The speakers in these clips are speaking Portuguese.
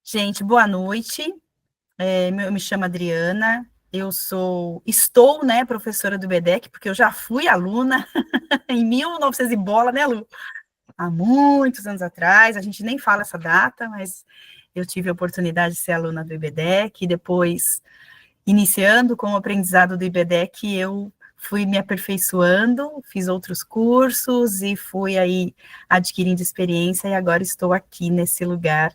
Gente, boa noite. Eu me chamo Adriana. Estou, né, professora do IBDEC, porque eu já fui aluna em 1900 e bola, né, Lu? Há muitos anos atrás. A gente nem fala essa data, mas eu tive a oportunidade de ser aluna do IBDEC. E depois, iniciando com o aprendizado do IBDEC, eu fui me aperfeiçoando, fiz outros cursos e fui aí adquirindo experiência. E agora estou aqui nesse lugar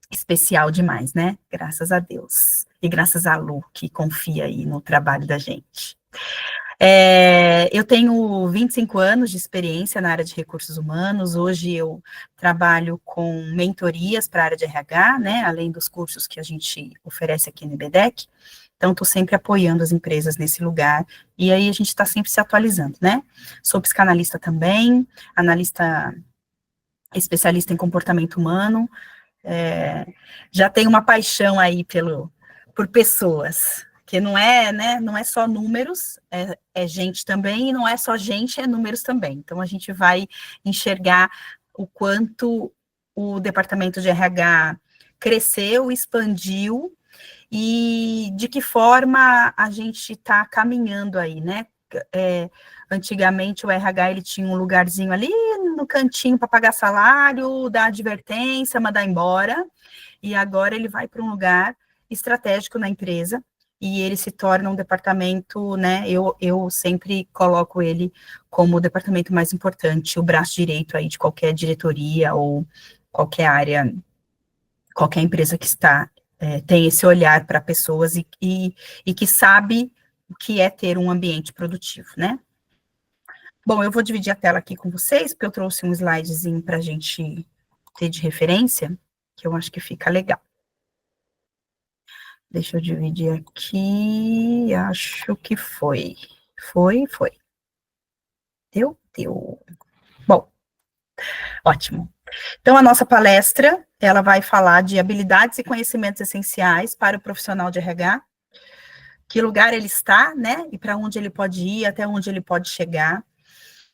especial demais, né? Graças a Deus. E graças a Lu, que confia aí no trabalho da gente. Eu tenho 25 anos de experiência na área de recursos humanos. Hoje eu trabalho com mentorias para a área de RH, né? Além dos cursos que a gente oferece aqui no IBDEC. Então, estou sempre apoiando as empresas nesse lugar. E aí a gente está sempre se atualizando, né? Sou psicanalista também, analista especialista em comportamento humano. Já tem uma paixão aí por pessoas, que não é, né, não é só números, é gente também, e não é só gente, é números também. Então, a gente vai enxergar o quanto o departamento de RH cresceu, expandiu, e de que forma a gente está caminhando aí, né? Antigamente o RH ele tinha um lugarzinho ali no cantinho para pagar salário, dar advertência, mandar embora, e agora ele vai para um lugar estratégico na empresa, e ele se torna um departamento, né, eu sempre coloco ele como o departamento mais importante, o braço direito aí de qualquer diretoria ou qualquer área, qualquer empresa que tem esse olhar para pessoas e que sabe o que é ter um ambiente produtivo, né? Bom, eu vou dividir a tela aqui com vocês, porque eu trouxe um slidezinho para a gente ter de referência, que eu acho que fica legal. Deixa eu dividir aqui, acho que foi. Foi. Deu. Bom, ótimo. Então, a nossa palestra, ela vai falar de habilidades e conhecimentos essenciais para o profissional de RH, que lugar ele está, né, e para onde ele pode ir, até onde ele pode chegar.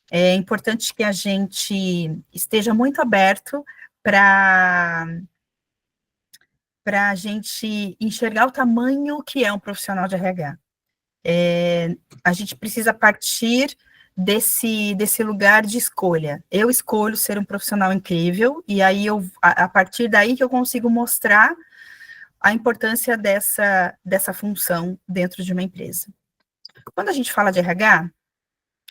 É importante que a gente esteja muito aberto para a gente enxergar o tamanho que é um profissional de RH. A gente precisa partir desse lugar de escolha. Eu escolho ser um profissional incrível, e aí a partir daí que eu consigo mostrar a importância dessa função dentro de uma empresa. Quando a gente fala de RH,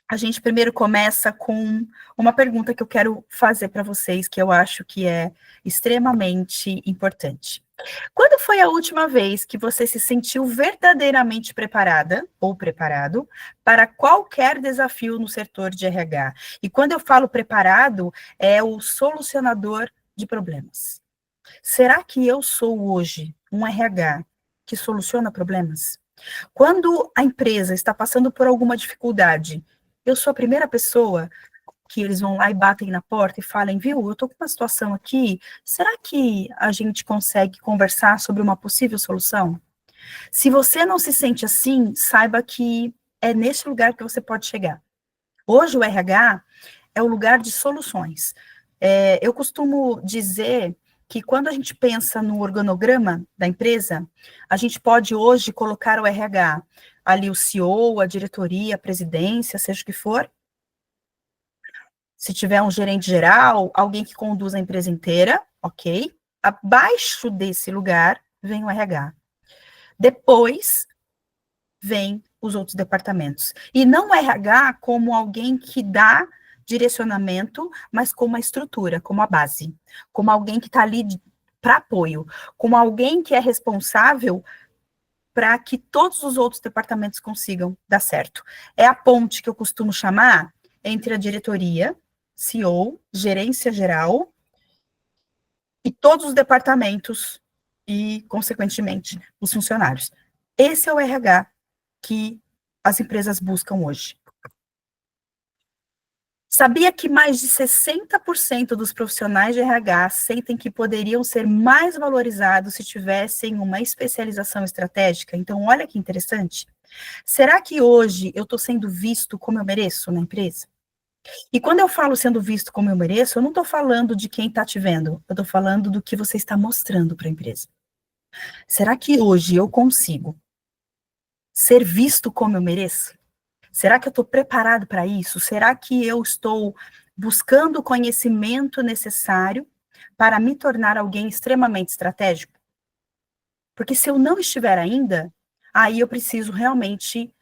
a gente primeiro começa com uma pergunta que eu quero fazer para vocês, que eu acho que é extremamente importante. Quando foi a última vez que você se sentiu verdadeiramente preparada ou preparado para qualquer desafio no setor de RH? E quando eu falo preparado, é o solucionador de problemas. Será que eu sou hoje um RH que soluciona problemas? Quando a empresa está passando por alguma dificuldade, eu sou a primeira pessoa que eles vão lá e batem na porta e falem, viu, eu estou com uma situação aqui, será que a gente consegue conversar sobre uma possível solução? Se você não se sente assim, saiba que é nesse lugar que você pode chegar. Hoje o RH é o lugar de soluções. Eu costumo dizer que quando a gente pensa no organograma da empresa, a gente pode hoje colocar o RH, ali o CEO, a diretoria, a presidência, seja o que for. Se tiver um gerente geral, alguém que conduz a empresa inteira, ok? Abaixo desse lugar vem o RH. Depois vem os outros departamentos. E não o RH como alguém que dá direcionamento, mas como a estrutura, como a base, como alguém que está ali para apoio, como alguém que é responsável para que todos os outros departamentos consigam dar certo. É a ponte que eu costumo chamar entre a diretoria, CEO, gerência geral, e todos os departamentos e, consequentemente, os funcionários. Esse é o RH que as empresas buscam hoje. Sabia que mais de 60% dos profissionais de RH sentem que poderiam ser mais valorizados se tivessem uma especialização estratégica? Então, olha que interessante. Será que hoje eu estou sendo visto como eu mereço na empresa? E quando eu falo sendo visto como eu mereço, eu não estou falando de quem está te vendo, eu estou falando do que você está mostrando para a empresa. Será que hoje eu consigo ser visto como eu mereço? Será que eu estou preparado para isso? Será que eu estou buscando o conhecimento necessário para me tornar alguém extremamente estratégico? Porque se eu não estiver ainda, aí eu preciso realmente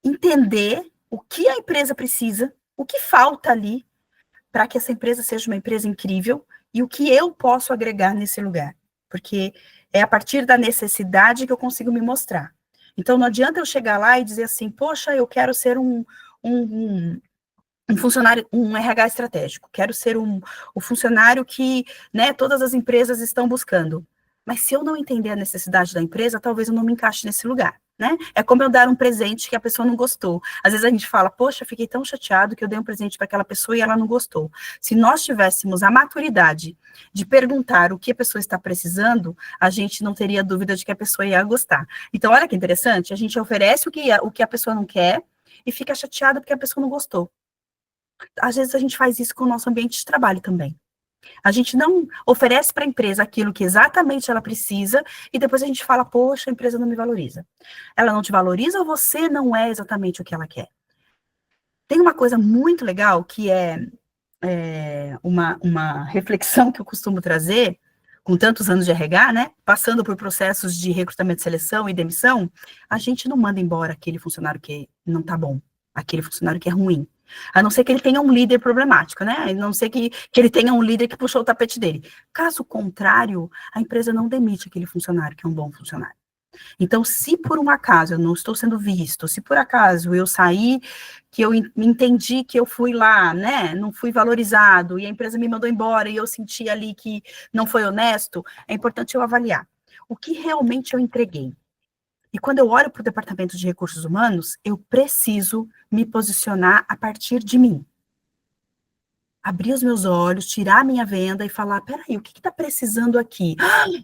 entender o que a empresa precisa, o que falta ali para que essa empresa seja uma empresa incrível e o que eu posso agregar nesse lugar. Porque é a partir da necessidade que eu consigo me mostrar. Então, não adianta eu chegar lá e dizer assim, poxa, eu quero ser um funcionário, um RH estratégico, quero ser o funcionário que, né, todas as empresas estão buscando. Mas se eu não entender a necessidade da empresa, talvez eu não me encaixe nesse lugar, né? É como eu dar um presente que a pessoa não gostou. Às vezes a gente fala, poxa, fiquei tão chateado que eu dei um presente para aquela pessoa e ela não gostou. Se nós tivéssemos a maturidade de perguntar o que a pessoa está precisando, a gente não teria dúvida de que a pessoa ia gostar. Então, olha que interessante, a gente oferece o que a pessoa não quer e fica chateada porque a pessoa não gostou. Às vezes a gente faz isso com o nosso ambiente de trabalho também. A gente não oferece para a empresa aquilo que exatamente ela precisa e depois a gente fala, poxa, a empresa não me valoriza. Ela não te valoriza ou você não é exatamente o que ela quer? Tem uma coisa muito legal que é uma reflexão que eu costumo trazer com tantos anos de RH, né? Passando por processos de recrutamento, seleção e demissão, a gente não manda embora aquele funcionário que não tá bom, aquele funcionário que é ruim. A não ser que ele tenha um líder problemático, né? A não ser que ele tenha um líder que puxou o tapete dele. Caso contrário, a empresa não demite aquele funcionário que é um bom funcionário. Então, se por um acaso eu não estou sendo visto, se por acaso eu saí, que eu entendi que eu fui lá, né, não fui valorizado, e a empresa me mandou embora, e eu senti ali que não foi honesto, é importante eu avaliar o que realmente eu entreguei. E quando eu olho para o departamento de recursos humanos, eu preciso me posicionar a partir de mim. Abrir os meus olhos, tirar a minha venda e falar, peraí, o que está precisando aqui?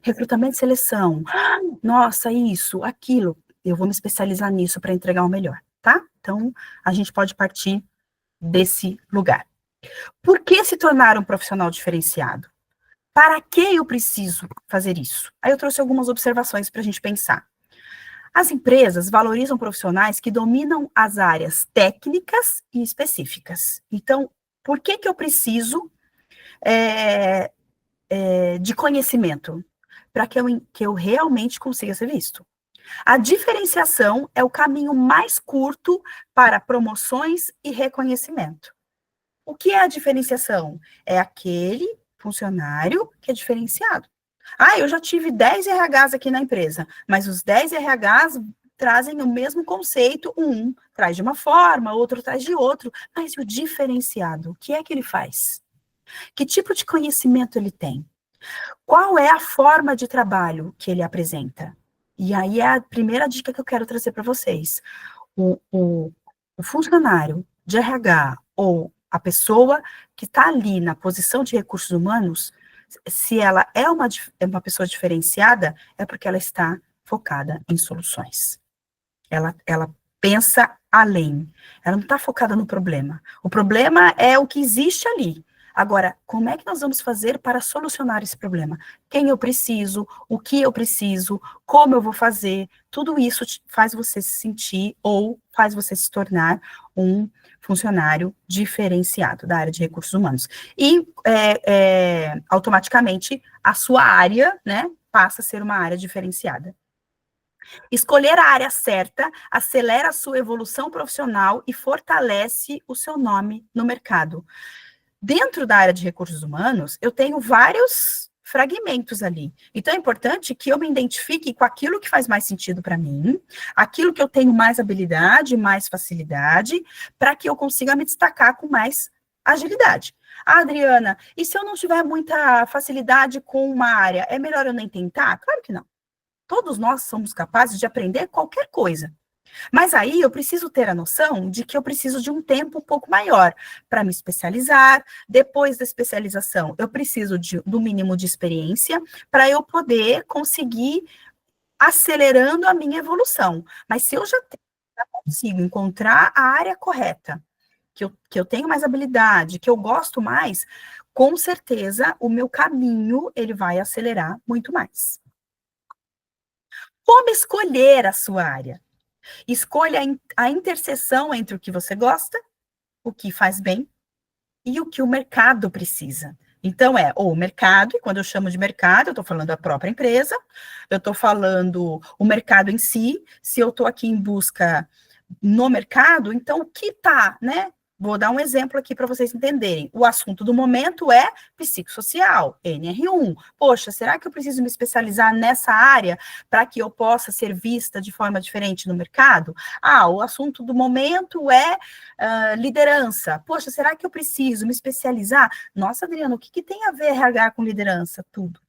Recrutamento e seleção. Nossa, isso, aquilo. Eu vou me especializar nisso para entregar o melhor, tá? Então, a gente pode partir desse lugar. Por que se tornar um profissional diferenciado? Para que eu preciso fazer isso? Aí eu trouxe algumas observações para a gente pensar. As empresas valorizam profissionais que dominam as áreas técnicas e específicas. Então, por que eu preciso de conhecimento? Para que eu realmente consiga ser visto. A diferenciação é o caminho mais curto para promoções e reconhecimento. O que é a diferenciação? É aquele funcionário que é diferenciado. Ah, eu já tive 10 RHs aqui na empresa, mas os 10 RHs trazem o mesmo conceito, um traz de uma forma, outro traz de outro, mas o diferenciado, o que é que ele faz? Que tipo de conhecimento ele tem? Qual é a forma de trabalho que ele apresenta? E aí é a primeira dica que eu quero trazer para vocês. O funcionário de RH ou a pessoa que está ali na posição de recursos humanos, se ela é uma pessoa diferenciada, é porque ela está focada em soluções. Ela pensa além. Ela não está focada no problema. O problema é o que existe ali. Agora, como é que nós vamos fazer para solucionar esse problema? Quem eu preciso, o que eu preciso, como eu vou fazer, tudo isso faz você se sentir ou faz você se tornar um funcionário diferenciado da área de recursos humanos. E, automaticamente, a sua área, né, passa a ser uma área diferenciada. Escolher a área certa acelera a sua evolução profissional e fortalece o seu nome no mercado. Dentro da área de recursos humanos, eu tenho vários fragmentos ali. Então, é importante que eu me identifique com aquilo que faz mais sentido para mim, aquilo que eu tenho mais habilidade, mais facilidade, para que eu consiga me destacar com mais agilidade. Ah, Adriana, e se eu não tiver muita facilidade com uma área, é melhor eu nem tentar? Claro que não. Todos nós somos capazes de aprender qualquer coisa. Mas aí eu preciso ter a noção de que eu preciso de um tempo um pouco maior para me especializar. Depois da especialização, eu preciso do mínimo de experiência para eu poder conseguir acelerando a minha evolução. Mas se eu já consigo encontrar a área correta, que eu tenho mais habilidade, que eu gosto mais, com certeza o meu caminho ele vai acelerar muito mais. Como escolher a sua área? Escolha a interseção entre o que você gosta, o que faz bem e o que o mercado precisa. Então, o mercado, e quando eu chamo de mercado, eu estou falando da própria empresa, eu estou falando o mercado em si, se eu estou aqui em busca no mercado, então o que está, né? Vou dar um exemplo aqui para vocês entenderem. O assunto do momento é psicossocial, NR1. Poxa, será que eu preciso me especializar nessa área para que eu possa ser vista de forma diferente no mercado? O assunto do momento é liderança. Poxa, será que eu preciso me especializar? Nossa, Adriana, o que tem a ver RH com liderança? Tudo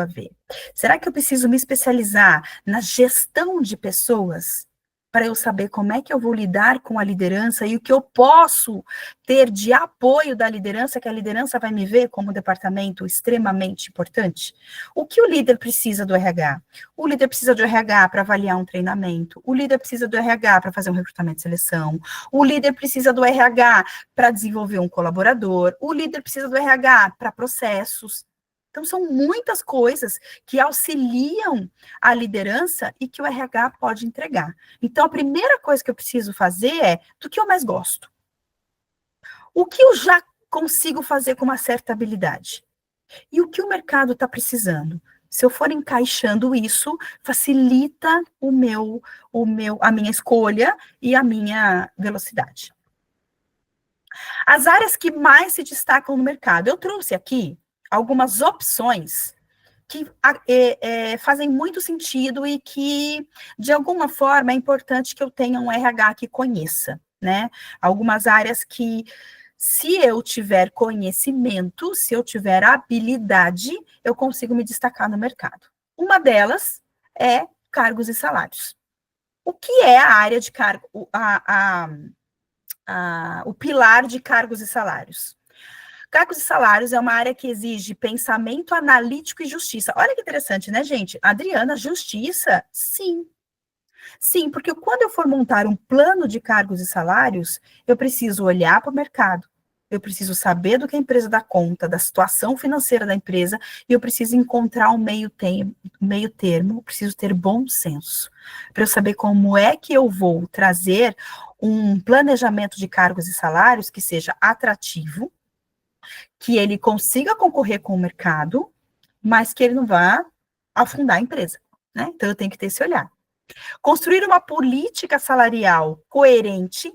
a ver. Será que eu preciso me especializar na gestão de pessoas para eu saber como é que eu vou lidar com a liderança e o que eu posso ter de apoio da liderança, que a liderança vai me ver como um departamento extremamente importante? O que o líder precisa do RH? O líder precisa do RH para avaliar um treinamento, o líder precisa do RH para fazer um recrutamento de seleção, o líder precisa do RH para desenvolver um colaborador, o líder precisa do RH para processos. Então, são muitas coisas que auxiliam a liderança e que o RH pode entregar. Então, a primeira coisa que eu preciso fazer é do que eu mais gosto. O que eu já consigo fazer com uma certa habilidade? E o que o mercado está precisando? Se eu for encaixando isso, facilita a minha escolha e a minha velocidade. As áreas que mais se destacam no mercado. Eu trouxe aqui algumas opções que fazem muito sentido e que, de alguma forma, é importante que eu tenha um RH que conheça, né? Algumas áreas que, se eu tiver conhecimento, se eu tiver habilidade, eu consigo me destacar no mercado. Uma delas é cargos e salários. O que é a área de cargo, o pilar de cargos e salários? Cargos e salários é uma área que exige pensamento analítico e justiça. Olha que interessante, né, gente? Adriana, justiça? Sim. Sim, porque quando eu for montar um plano de cargos e salários, eu preciso olhar para o mercado, eu preciso saber do que a empresa dá conta, da situação financeira da empresa, e eu preciso encontrar um meio termo, preciso ter bom senso, para eu saber como é que eu vou trazer um planejamento de cargos e salários que seja atrativo, que ele consiga concorrer com o mercado, mas que ele não vá afundar a empresa, né? Então, eu tenho que ter esse olhar. Construir uma política salarial coerente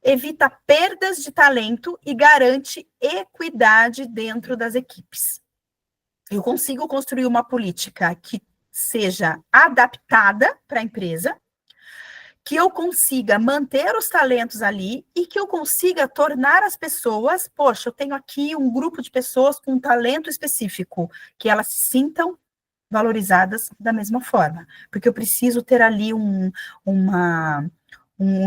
evita perdas de talento e garante equidade dentro das equipes. Eu consigo construir uma política que seja adaptada para a empresa, que eu consiga manter os talentos ali e que eu consiga tornar as pessoas, poxa, eu tenho aqui um grupo de pessoas com um talento específico, que elas se sintam valorizadas da mesma forma, porque eu preciso ter ali um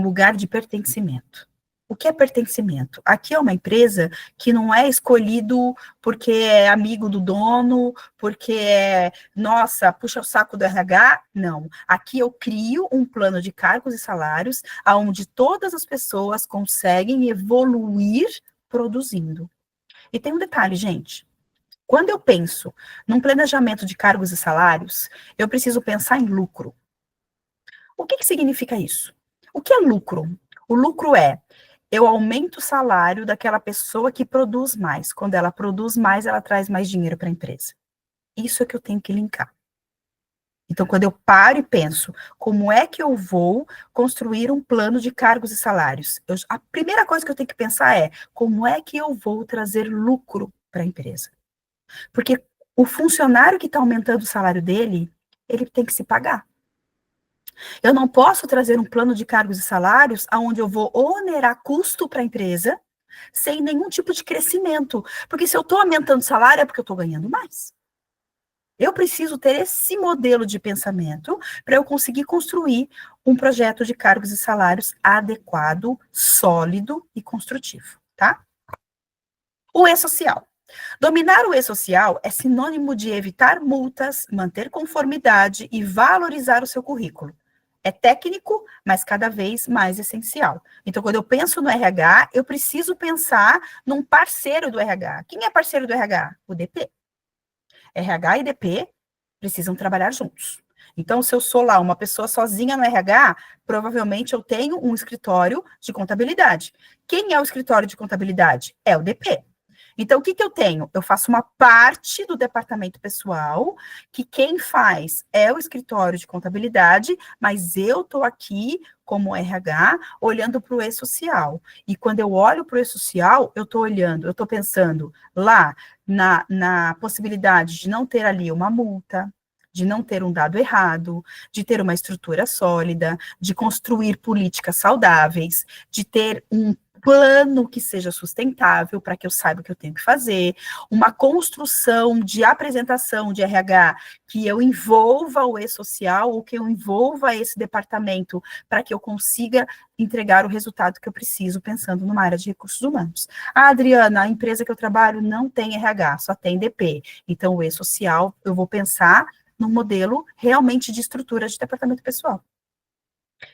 lugar de pertencimento. O que é pertencimento? Aqui é uma empresa que não é escolhido porque é amigo do dono, porque nossa, puxa o saco do RH. Não. Aqui eu crio um plano de cargos e salários onde todas as pessoas conseguem evoluir produzindo. E tem um detalhe, gente. Quando eu penso num planejamento de cargos e salários, eu preciso pensar em lucro. O que significa isso? O que é lucro? O lucro eu aumento o salário daquela pessoa que produz mais. Quando ela produz mais, ela traz mais dinheiro para a empresa. Isso é que eu tenho que linkar. Então, quando eu paro e penso, como é que eu vou construir um plano de cargos e salários? A primeira coisa que eu tenho que pensar é, como é que eu vou trazer lucro para a empresa? Porque o funcionário que está aumentando o salário dele, ele tem que se pagar. Eu não posso trazer um plano de cargos e salários onde eu vou onerar custo para a empresa sem nenhum tipo de crescimento. Porque se eu estou aumentando o salário é porque eu estou ganhando mais. Eu preciso ter esse modelo de pensamento para eu conseguir construir um projeto de cargos e salários adequado, sólido e construtivo, tá? O E-Social. Dominar o E-Social é sinônimo de evitar multas, manter conformidade e valorizar o seu currículo. É técnico, mas cada vez mais essencial. Então, quando eu penso no RH, eu preciso pensar num parceiro do RH. Quem é parceiro do RH? O DP. RH e DP precisam trabalhar juntos. Então, se eu sou lá uma pessoa sozinha no RH, provavelmente eu tenho um escritório de contabilidade. Quem é o escritório de contabilidade? É o DP. Então, o que, que eu tenho? Eu faço uma parte do departamento pessoal, que quem faz é o escritório de contabilidade, mas eu estou aqui como RH, olhando para o e-social. E quando eu olho para o e-social, eu estou olhando, eu estou pensando lá na possibilidade de não ter ali uma multa, de não ter um dado errado, de ter uma estrutura sólida, de construir políticas saudáveis, de ter um plano que seja sustentável para que eu saiba o que eu tenho que fazer, uma construção de apresentação de RH que eu envolva o e-social ou que eu envolva esse departamento para que eu consiga entregar o resultado que eu preciso pensando numa área de recursos humanos. Ah, Adriana, a empresa que eu trabalho não tem RH, só tem DP. Então, o e-social, eu vou pensar num modelo realmente de estrutura de departamento pessoal.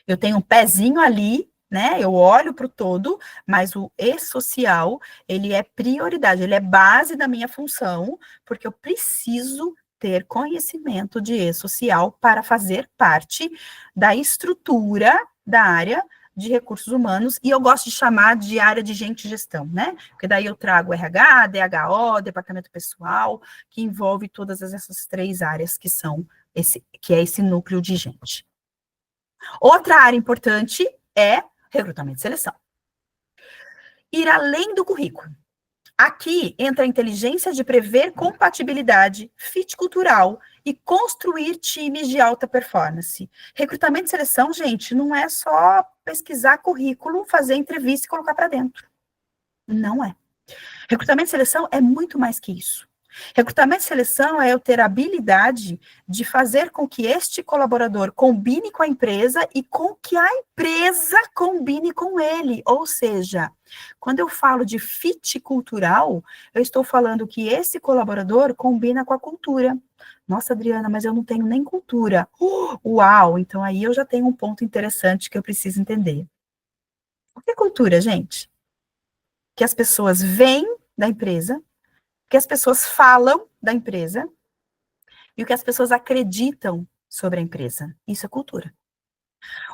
Eu tenho um pezinho ali, né? Eu olho para o todo, mas o e-social, ele é prioridade, ele é base da minha função, porque eu preciso ter conhecimento de e-social para fazer parte da estrutura da área de recursos humanos, e eu gosto de chamar de área de gente e gestão, né? Porque daí eu trago RH, DHO, departamento pessoal, que envolve todas essas três áreas que é esse núcleo de gente. Outra área importante é recrutamento e seleção. Ir além do currículo. Aqui entra a inteligência de prever compatibilidade, fit cultural e construir times de alta performance. Recrutamento e seleção, gente, não é só pesquisar currículo, fazer entrevista e colocar para dentro. Não é. Recrutamento e seleção é muito mais que isso. Recrutamento e seleção é eu ter a habilidade de fazer com que este colaborador combine com a empresa e com que a empresa combine com ele. Ou seja, quando eu falo de fit cultural, eu estou falando que esse colaborador combina com a cultura. Nossa, Adriana, mas eu não tenho nem cultura. Uau! Então aí eu já tenho um ponto interessante que eu preciso entender. O que é cultura, gente? Que as pessoas veem da empresa, que as pessoas falam da empresa e o que as pessoas acreditam sobre a empresa. Isso é cultura.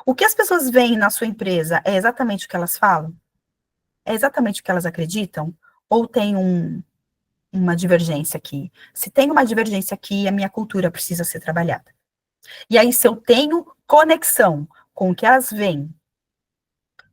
O que as pessoas veem na sua empresa é exatamente o que elas falam? É exatamente o que elas acreditam? Ou tem uma divergência aqui? Se tem uma divergência aqui, a minha cultura precisa ser trabalhada. E aí, se eu tenho conexão com o que elas veem,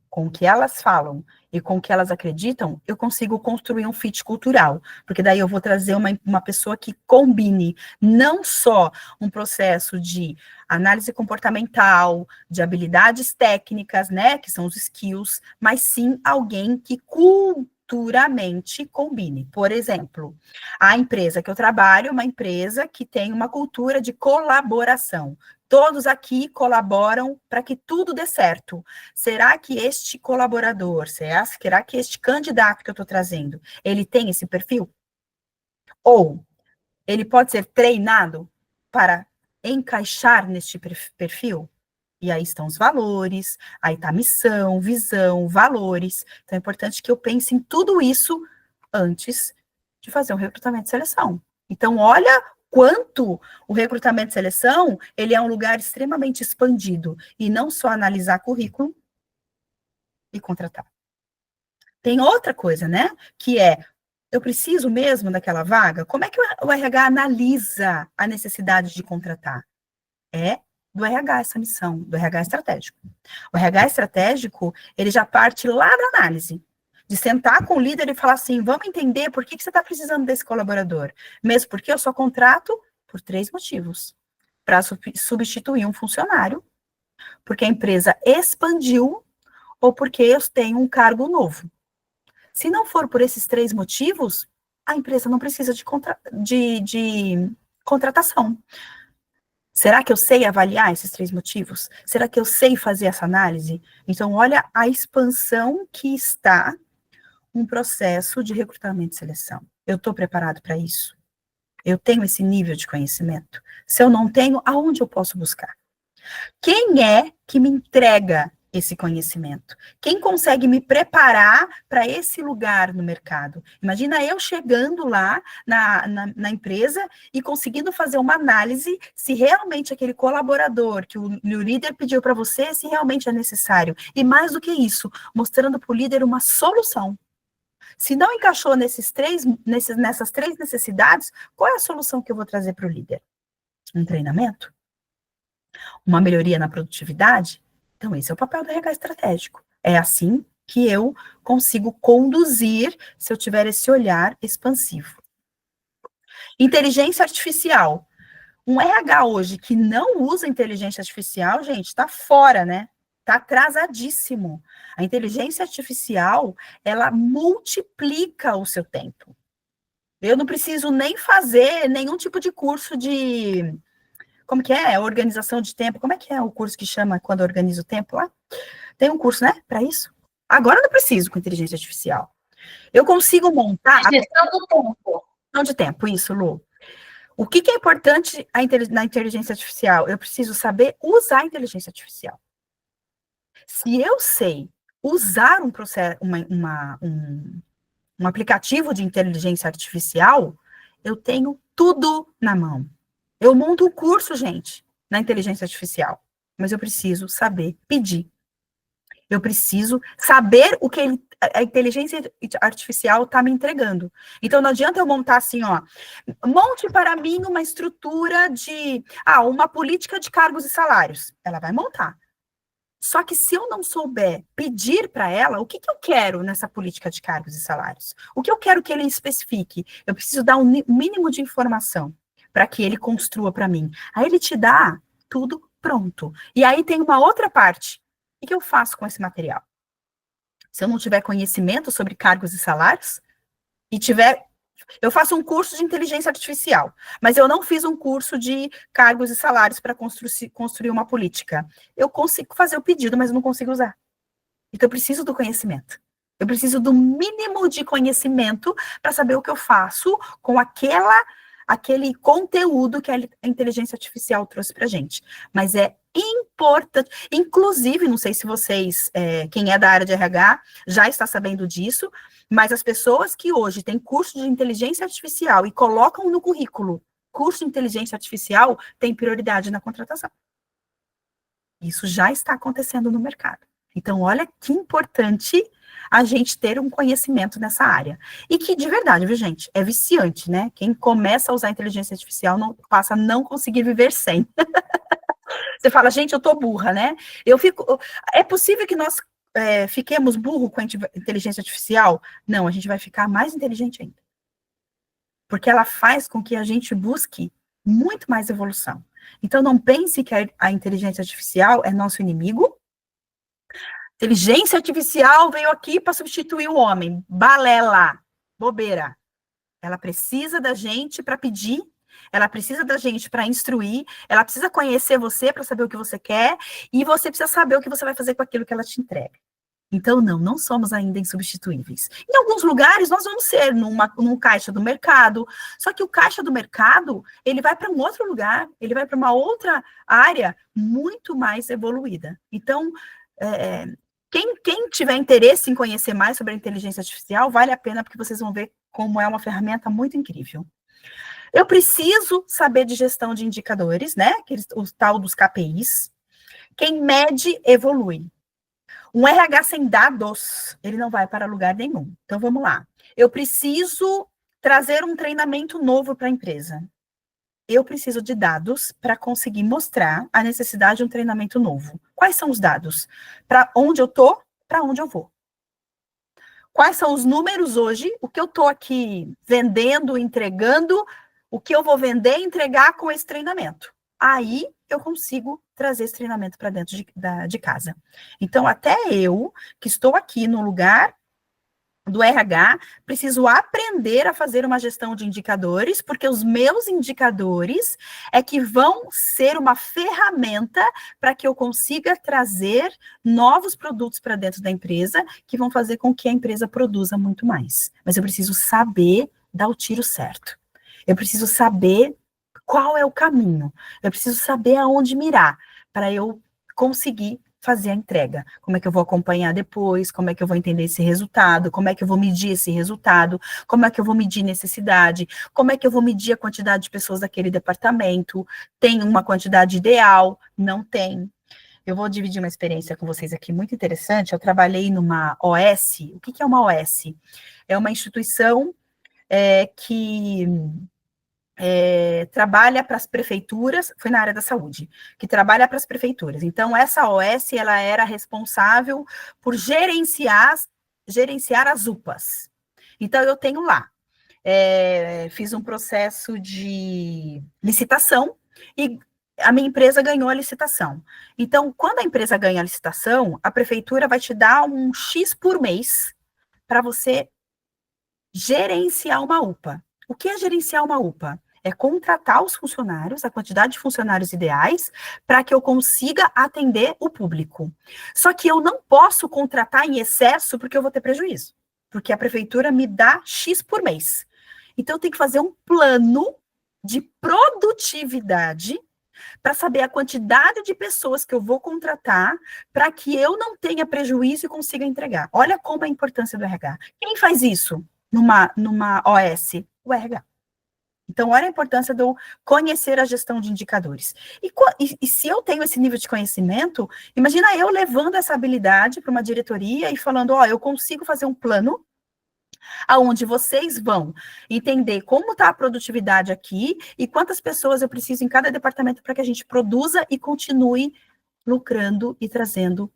com o que elas falam e com o que elas acreditam, eu consigo construir um fit cultural, porque daí eu vou trazer uma pessoa que combine não só um processo de análise comportamental, de habilidades técnicas, né, que são os skills, mas sim alguém que culturalmente combine. Por exemplo, a empresa que eu trabalho é uma empresa que tem uma cultura de colaboração. Todos aqui colaboram para que tudo dê certo. Será que este colaborador, será que este candidato que eu estou trazendo, ele tem esse perfil? Ou ele pode ser treinado para encaixar neste perfil? E aí estão os valores, aí está a missão, visão, valores. Então é importante que eu pense em tudo isso antes de fazer um recrutamento e seleção. Então, olha quanto o recrutamento e seleção, ele é um lugar extremamente expandido, e não só analisar currículo e contratar. Tem outra coisa, né, que é, eu preciso mesmo daquela vaga? Como é que o RH analisa a necessidade de contratar? É do RH essa missão, do RH estratégico. O RH estratégico, ele já parte lá da análise, de sentar com o líder e falar assim, vamos entender por que você está precisando desse colaborador. Mesmo porque eu só contrato por 3 motivos. Para substituir um funcionário, porque a empresa expandiu ou porque eu tenho um cargo novo. Se não for por esses 3 motivos, a empresa não precisa de contratação. Será que eu sei avaliar esses 3 motivos? Será que eu sei fazer essa análise? Então, olha a expansão que está um processo de recrutamento e seleção. Eu estou preparado para isso? Eu tenho esse nível de conhecimento? Se eu não tenho, aonde eu posso buscar? Quem é que me entrega esse conhecimento? Quem consegue me preparar para esse lugar no mercado? Imagina eu chegando lá na empresa e conseguindo fazer uma análise se realmente aquele colaborador que o líder pediu para você, se realmente é necessário. E mais do que isso, mostrando para o líder uma solução. Se não encaixou nessas três necessidades, qual é a solução que eu vou trazer para o líder? Um treinamento? Uma melhoria na produtividade? Então, esse é o papel do RH estratégico. É assim que eu consigo conduzir se eu tiver esse olhar expansivo. Inteligência artificial. Um RH hoje que não usa inteligência artificial, gente, está fora, né? Está atrasadíssimo. A inteligência artificial, ela multiplica o seu tempo. Eu não preciso nem fazer nenhum tipo de curso de... Como que é? Organização de tempo. Como é que é o curso que chama quando organiza o tempo lá? Tem um curso, né, para isso? Agora eu não preciso com inteligência artificial. Eu consigo montar... Gestão do tempo. Gestão de tempo, isso, Lu. O que é importante na inteligência artificial? Eu preciso saber usar a inteligência artificial. Se eu sei usar um processo, um aplicativo de inteligência artificial, eu tenho tudo na mão. Eu monto um curso, gente, na inteligência artificial, mas eu preciso saber pedir. Eu preciso saber o que a inteligência artificial está me entregando. Então, não adianta eu montar assim, ó, monte para mim uma estrutura de, uma política de cargos e salários. Ela vai montar. Só que se eu não souber pedir para ela, o que eu quero nessa política de cargos e salários? O que eu quero que ele especifique? Eu preciso dar um mínimo de informação para que ele construa para mim. Aí ele te dá tudo pronto. E aí tem uma outra parte. O que eu faço com esse material? Se eu não tiver conhecimento sobre cargos e salários, eu faço um curso de inteligência artificial, mas eu não fiz um curso de cargos e salários para construir uma política. Eu consigo fazer o pedido, mas eu não consigo usar. Então, eu preciso do conhecimento. Eu preciso do mínimo de conhecimento para saber o que eu faço com aquele conteúdo que a inteligência artificial trouxe para a gente. Mas é importante, inclusive, não sei se vocês, quem é da área de RH, já está sabendo disso, mas as pessoas que hoje têm curso de inteligência artificial e colocam no currículo curso de inteligência artificial, têm prioridade na contratação. Isso já está acontecendo no mercado. Então, olha que importante a gente ter um conhecimento nessa área. E que, de verdade, viu, gente, é viciante, né? Quem começa a usar a inteligência artificial passa a não conseguir viver sem. Você fala, gente, eu tô burra, né? É possível que nós fiquemos burro com a inteligência artificial? Não, a gente vai ficar mais inteligente ainda. Porque ela faz com que a gente busque muito mais evolução. Então, não pense que a inteligência artificial é nosso inimigo. Inteligência artificial veio aqui para substituir o homem. Balela, bobeira. Ela precisa da gente para pedir, ela precisa da gente para instruir, ela precisa conhecer você para saber o que você quer, e você precisa saber o que você vai fazer com aquilo que ela te entrega. Então, não somos ainda insubstituíveis. Em alguns lugares, nós vamos ser num caixa do mercado, só que o caixa do mercado, ele vai para um outro lugar, ele vai para uma outra área muito mais evoluída. Então, quem tiver interesse em conhecer mais sobre a inteligência artificial, vale a pena, porque vocês vão ver como é uma ferramenta muito incrível. Eu preciso saber de gestão de indicadores, né? O tal dos KPIs. Quem mede, evolui. Um RH sem dados, ele não vai para lugar nenhum. Então, vamos lá. Eu preciso trazer um treinamento novo para a empresa. Eu preciso de dados para conseguir mostrar a necessidade de um treinamento novo. Quais são os dados? Para onde eu estou, para onde eu vou. Quais são os números hoje? O que eu estou aqui vendendo, entregando, o que eu vou vender e entregar com esse treinamento. Aí eu consigo trazer esse treinamento para dentro de casa. Então, até eu, que estou aqui no lugar do RH, preciso aprender a fazer uma gestão de indicadores, porque os meus indicadores é que vão ser uma ferramenta para que eu consiga trazer novos produtos para dentro da empresa, que vão fazer com que a empresa produza muito mais. Mas eu preciso saber dar o tiro certo. Eu preciso saber qual é o caminho. Eu preciso saber aonde mirar. para eu conseguir fazer a entrega. Como é que eu vou acompanhar depois, como é que eu vou entender esse resultado, como é que eu vou medir esse resultado, como é que eu vou medir necessidade, como é que eu vou medir a quantidade de pessoas daquele departamento, tem uma quantidade ideal? Não tem. Eu vou dividir uma experiência com vocês aqui muito interessante. Eu trabalhei numa OS. O que é uma OS? É uma instituição que trabalha para as prefeituras, foi na área da saúde, que trabalha para as prefeituras. Então, essa OS, ela era responsável por gerenciar as UPAs. Então, eu tenho lá, fiz um processo de licitação e a minha empresa ganhou a licitação. Então, quando a empresa ganha a licitação, a prefeitura vai te dar um X por mês para você gerenciar uma UPA. O que é gerenciar uma UPA? É contratar os funcionários, a quantidade de funcionários ideais, para que eu consiga atender o público. Só que eu não posso contratar em excesso, porque eu vou ter prejuízo. Porque a prefeitura me dá X por mês. Então, eu tenho que fazer um plano de produtividade para saber a quantidade de pessoas que eu vou contratar para que eu não tenha prejuízo e consiga entregar. Olha como é a importância do RH. Quem faz isso numa OS? O RH. Então, olha a importância de eu conhecer a gestão de indicadores. E se eu tenho esse nível de conhecimento, imagina eu levando essa habilidade para uma diretoria e falando, ó, eu consigo fazer um plano aonde vocês vão entender como está a produtividade aqui e quantas pessoas eu preciso em cada departamento para que a gente produza e continue lucrando e trazendo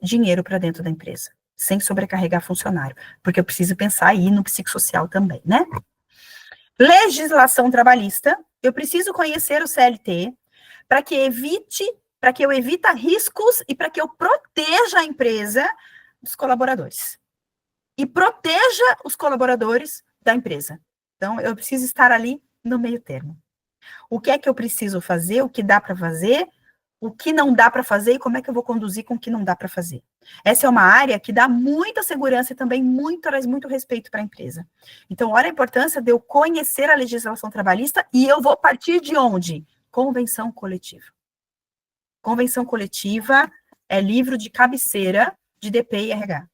dinheiro para dentro da empresa, sem sobrecarregar funcionário, porque eu preciso pensar aí no psicossocial também, né? Legislação trabalhista, eu preciso conhecer o CLT para que eu evite riscos e para que eu proteja a empresa dos colaboradores e proteja os colaboradores da empresa. Então, eu preciso estar ali no meio termo. O que é que eu preciso fazer, o que dá para fazer, o que não dá para fazer e como é que eu vou conduzir com o que não dá para fazer. Essa é uma área que dá muita segurança e também traz muito respeito para a empresa. Então, olha a importância de eu conhecer a legislação trabalhista e eu vou partir de onde? Convenção coletiva. Convenção coletiva é livro de cabeceira de DP e RH.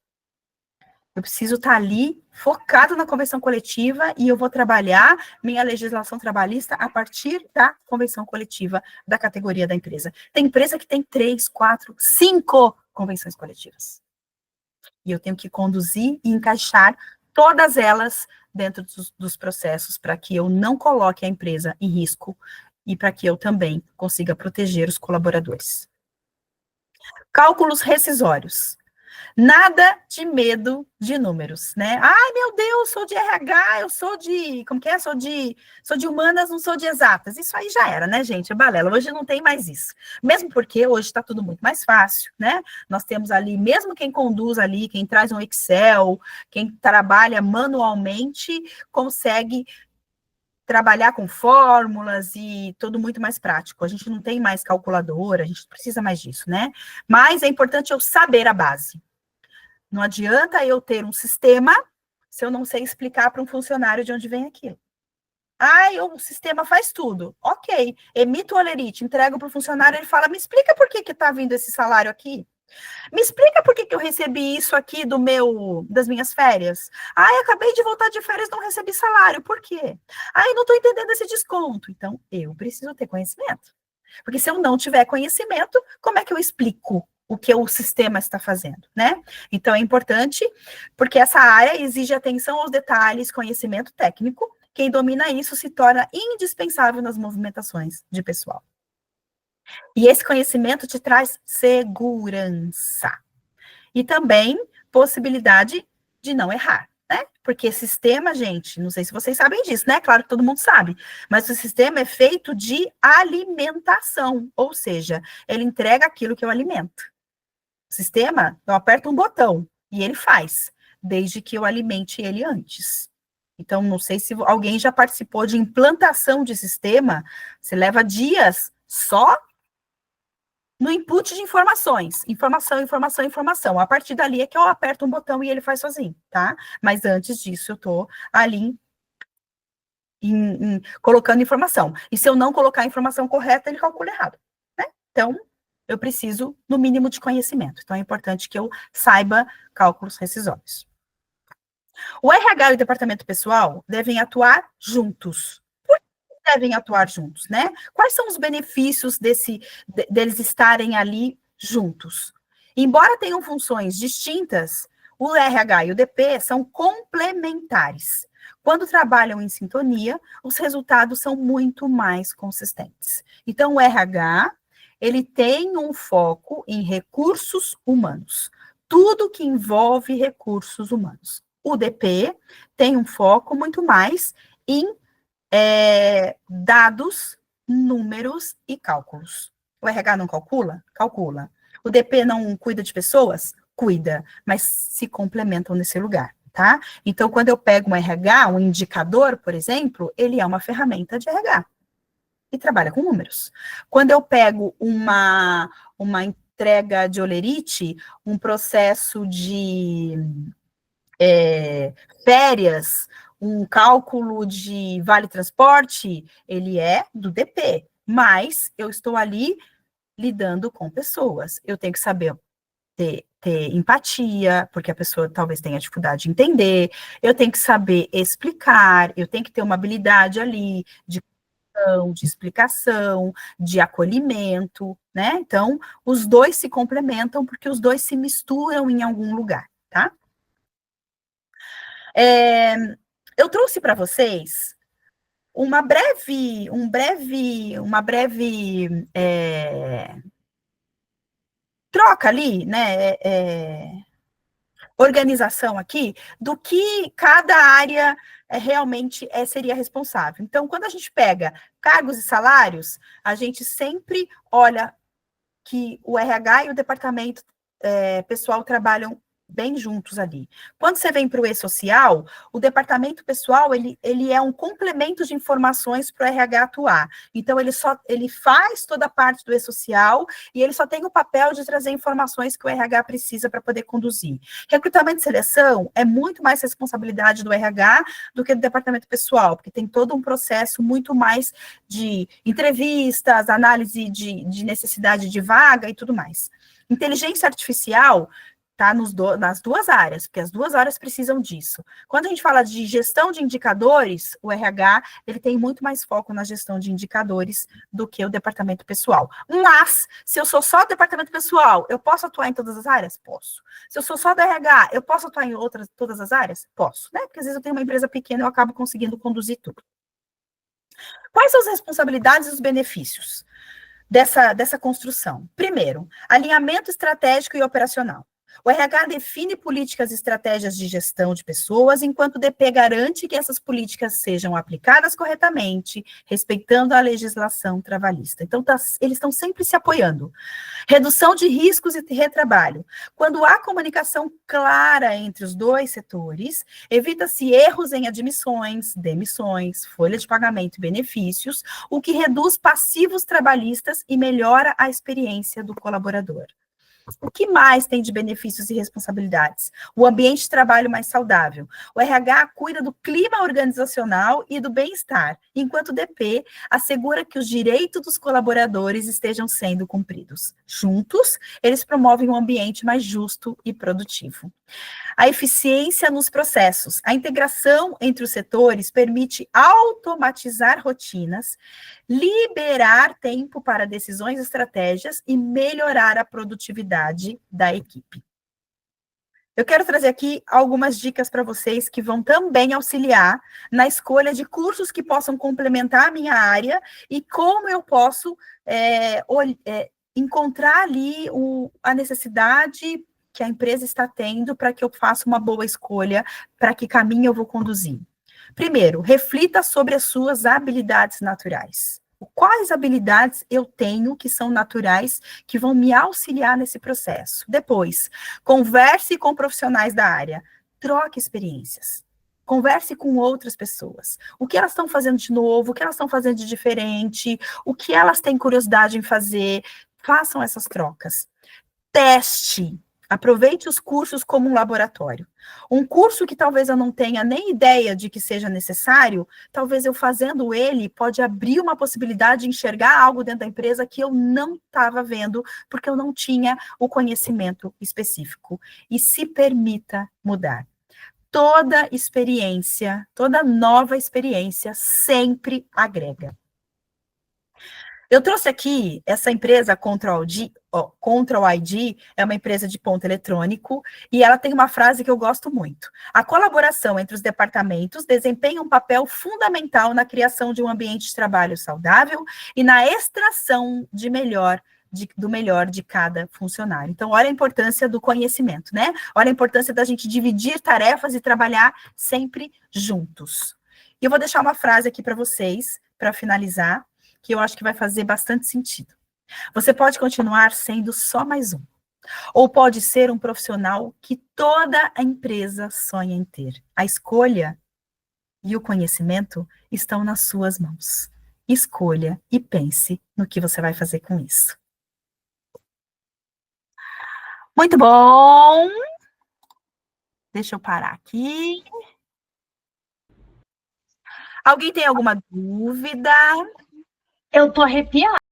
Eu preciso estar ali, focado na convenção coletiva, e eu vou trabalhar minha legislação trabalhista a partir da convenção coletiva da categoria da empresa. Tem empresa que tem 3, 4, 5 convenções coletivas. E eu tenho que conduzir e encaixar todas elas dentro dos processos para que eu não coloque a empresa em risco e para que eu também consiga proteger os colaboradores. Cálculos rescisórios. Nada de medo de números, né? Ai, meu Deus, sou de RH, eu sou de, como que é? Sou de humanas, não sou de exatas. Isso aí já era, né, gente? É balela. Hoje não tem mais isso. Mesmo porque hoje está tudo muito mais fácil, né? Nós temos ali, mesmo quem conduz ali, quem traz um Excel, quem trabalha manualmente, consegue trabalhar com fórmulas e tudo muito mais prático. A gente não tem mais calculadora, a gente não precisa mais disso, né? Mas é importante eu saber a base. Não adianta eu ter um sistema se eu não sei explicar para um funcionário de onde vem aquilo. O sistema faz tudo. Ok, emito o olerite, entrego para o funcionário, ele fala, me explica por que está vindo esse salário aqui? Me explica por que eu recebi isso aqui das minhas férias? Acabei de voltar de férias, não recebi salário. Por quê? Não estou entendendo esse desconto. Então, eu preciso ter conhecimento. Porque se eu não tiver conhecimento, como é que eu explico o que o sistema está fazendo, né? Então, é importante, porque essa área exige atenção aos detalhes, conhecimento técnico. Quem domina isso se torna indispensável nas movimentações de pessoal. E esse conhecimento te traz segurança. E também possibilidade de não errar, né? Porque sistema, gente, não sei se vocês sabem disso, né? Claro que todo mundo sabe, mas o sistema é feito de alimentação, ou seja, ele entrega aquilo que eu alimento. O sistema, eu aperto um botão e ele faz, desde que eu alimente ele antes. Então, não sei se alguém já participou de implantação de sistema, você leva dias só no input de informações, informação, informação, informação. A partir dali é que eu aperto um botão e ele faz sozinho, tá? Mas antes disso, eu tô ali colocando informação. E se eu não colocar a informação correta, ele calcula errado, né? Então, eu preciso, no mínimo, de conhecimento. Então, é importante que eu saiba cálculos rescisórios. O RH e o departamento pessoal devem atuar juntos. Por que devem atuar juntos, né? Quais são os benefícios deles estarem ali juntos? Embora tenham funções distintas, o RH e o DP são complementares. Quando trabalham em sintonia, os resultados são muito mais consistentes. Então, o RH, ele tem um foco em recursos humanos. Tudo que envolve recursos humanos. O DP tem um foco muito mais em dados, números e cálculos. O RH não calcula? Calcula. O DP não cuida de pessoas? Cuida, mas se complementam nesse lugar, tá? Então, quando eu pego um RH, um indicador, por exemplo, ele é uma ferramenta de RH e trabalha com números. Quando eu pego uma entrega de holerite, um processo de férias, um cálculo de vale transporte, ele é do DP, mas eu estou ali lidando com pessoas. Eu tenho que saber ter empatia, porque a pessoa talvez tenha dificuldade de entender, eu tenho que saber explicar, eu tenho que ter uma habilidade ali de explicação, de acolhimento, né? Então, os dois se complementam porque os dois se misturam em algum lugar, tá? Eu trouxe para vocês uma breve troca ali, né? Organização aqui do que cada área realmente seria responsável. Então, quando a gente pega cargos e salários, a gente sempre olha que o RH e o departamento pessoal trabalham bem juntos ali. Quando você vem para o E-Social, o departamento pessoal, ele é um complemento de informações para o RH atuar. Então, ele faz toda a parte do E-Social e ele só tem o papel de trazer informações que o RH precisa para poder conduzir. Recrutamento e seleção é muito mais responsabilidade do RH do que do departamento pessoal, porque tem todo um processo muito mais de entrevistas, análise de necessidade de vaga e tudo mais. Inteligência artificial está nas duas áreas, porque as duas áreas precisam disso. Quando a gente fala de gestão de indicadores, o RH ele tem muito mais foco na gestão de indicadores do que o departamento pessoal. Mas, se eu sou só do departamento pessoal, eu posso atuar em todas as áreas? Posso. Se eu sou só do RH, eu posso atuar em todas as áreas? Posso, né? Porque às vezes eu tenho uma empresa pequena e eu acabo conseguindo conduzir tudo. Quais são as responsabilidades e os benefícios dessa construção? Primeiro, alinhamento estratégico e operacional. O RH define políticas e estratégias de gestão de pessoas, enquanto o DP garante que essas políticas sejam aplicadas corretamente, respeitando a legislação trabalhista. Então, eles estão sempre se apoiando. Redução de riscos e retrabalho. Quando há comunicação clara entre os dois setores, evita-se erros em admissões, demissões, folha de pagamento e benefícios, o que reduz passivos trabalhistas e melhora a experiência do colaborador. O que mais tem de benefícios e responsabilidades? O ambiente de trabalho mais saudável. O RH cuida do clima organizacional e do bem-estar, enquanto o DP assegura que os direitos dos colaboradores estejam sendo cumpridos. Juntos, eles promovem um ambiente mais justo e produtivo. A eficiência nos processos. A integração entre os setores permite automatizar rotinas, liberar tempo para decisões e estratégias e melhorar a produtividade da equipe. Eu quero trazer aqui algumas dicas para vocês que vão também auxiliar na escolha de cursos que possam complementar a minha área e como eu posso encontrar ali a necessidade que a empresa está tendo para que eu faça uma boa escolha, para que caminho eu vou conduzir. Primeiro, reflita sobre as suas habilidades naturais. Quais habilidades eu tenho que são naturais, que vão me auxiliar nesse processo? Depois, converse com profissionais da área, troque experiências. Converse com outras pessoas. O que elas estão fazendo de novo, o que elas estão fazendo de diferente, o que elas têm curiosidade em fazer. Façam essas trocas. Teste. Aproveite os cursos como um laboratório. Um curso que talvez eu não tenha nem ideia de que seja necessário, talvez eu fazendo ele pode abrir uma possibilidade de enxergar algo dentro da empresa que eu não estava vendo, porque eu não tinha o conhecimento específico. E se permita mudar. Toda experiência, toda nova experiência sempre agrega. Eu trouxe aqui essa empresa Control ID é uma empresa de ponto eletrônico e ela tem uma frase que eu gosto muito. A colaboração entre os departamentos desempenha um papel fundamental na criação de um ambiente de trabalho saudável e na extração do melhor de cada funcionário. Então, olha a importância do conhecimento, né? Olha a importância da gente dividir tarefas e trabalhar sempre juntos. E eu vou deixar uma frase aqui para vocês, para finalizar, que eu acho que vai fazer bastante sentido. Você pode continuar sendo só mais um, ou pode ser um profissional que toda a empresa sonha em ter. A escolha e o conhecimento estão nas suas mãos. Escolha e pense no que você vai fazer com isso. Muito bom! Deixa eu parar aqui. Alguém tem alguma dúvida? Eu tô arrepiada.